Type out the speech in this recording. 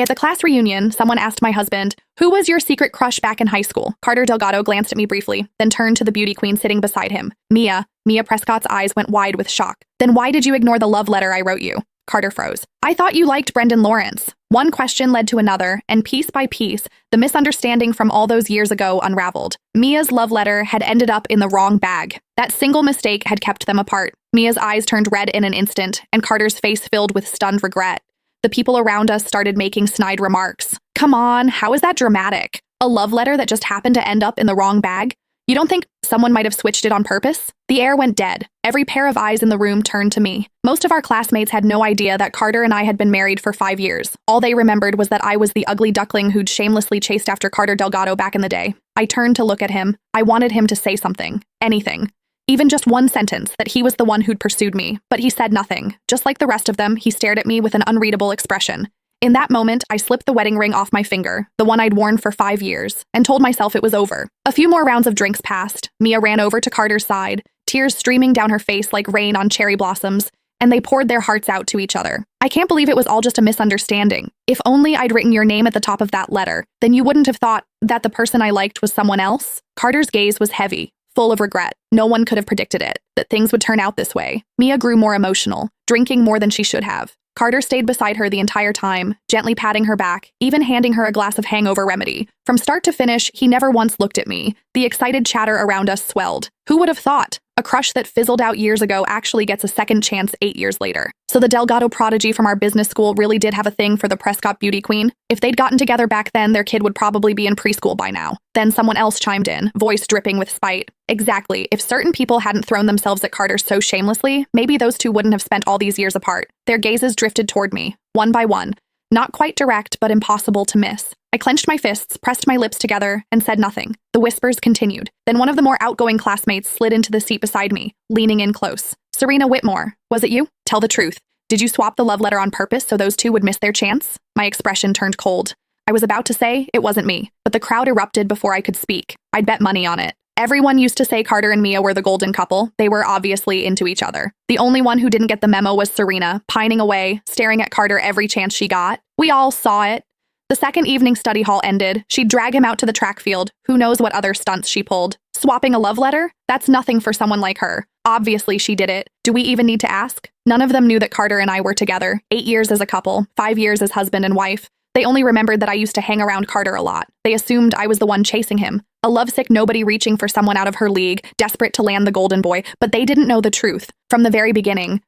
At the class reunion, someone asked my husband, "Who was your secret crush back in high school?" Carter Delgado glanced at me briefly, then turned to the beauty queen sitting beside him. Mia. Mia Prescott's eyes went wide with shock. "Then why did you ignore the love letter I wrote you?" Carter froze. "I thought you liked Brendan Lawrence." One question led to another, and piece by piece, the misunderstanding from all those years ago unraveled. Mia's love letter had ended up in the wrong bag. That single mistake had kept them apart. Mia's eyes turned red in an instant, and Carter's face filled with stunned regret. The people around us started making snide remarks. "Come on, how is that dramatic? A love letter that just happened to end up in the wrong bag? You don't think someone might have switched it on purpose?" The air went dead. Every pair of eyes in the room turned to me. Most of our classmates had no idea that Carter and I had been married for 5 years. All they remembered was that I was the ugly duckling who'd shamelessly chased after Carter Delgado back in the day. I turned to look at him. I wanted him to say something. Anything. Even just one sentence, that he was the one who'd pursued me. But he said nothing. Just like the rest of them, he stared at me with an unreadable expression. In that moment, I slipped the wedding ring off my finger, the one I'd worn for 5 years, and told myself it was over. A few more rounds of drinks passed. Mia ran over to Carter's side, tears streaming down her face like rain on cherry blossoms, and they poured their hearts out to each other. "I can't believe it was all just a misunderstanding. If only I'd written your name at the top of that letter, then you wouldn't have thought that the person I liked was someone else." Carter's gaze was heavy, full of regret. No one could have predicted it, that things would turn out this way. Mia grew more emotional, drinking more than she should have. Carter stayed beside her the entire time, gently patting her back, even handing her a glass of hangover remedy. From start to finish, he never once looked at me. The excited chatter around us swelled. Who would have thought? A crush that fizzled out years ago actually gets a second chance 8 years later. So the Delgado prodigy from our business school really did have a thing for the Prescott beauty queen? If they'd gotten together back then, their kid would probably be in preschool by now. Then someone else chimed in, voice dripping with spite. Exactly. If certain people hadn't thrown themselves at Carter so shamelessly, maybe those two wouldn't have spent all these years apart. Their gazes drifted toward me, one by one. Not quite direct, but impossible to miss. I clenched my fists, pressed my lips together, and said nothing. The whispers continued. Then one of the more outgoing classmates slid into the seat beside me, leaning in close. "Serena Whitmore, was it you? Tell the truth. Did you swap the love letter on purpose so those two would miss their chance?" My expression turned cold. I was about to say it wasn't me, but the crowd erupted before I could speak. I'd bet money on it. Everyone used to say Carter and Mia were the golden couple. They were obviously into each other. The only one who didn't get the memo was Serena, pining away, staring at Carter every chance she got. We all saw it. The second evening study hall ended. She'd drag him out to the track field. Who knows what other stunts she pulled. Swapping a love letter? That's nothing for someone like her. Obviously she did it. Do we even need to ask? None of them knew that Carter and I were together. 8 years as a couple, 5 years as husband and wife. They only remembered that I used to hang around Carter a lot. They assumed I was the one chasing him. A lovesick nobody reaching for someone out of her league, desperate to land the golden boy, but they didn't know the truth. From the very beginning,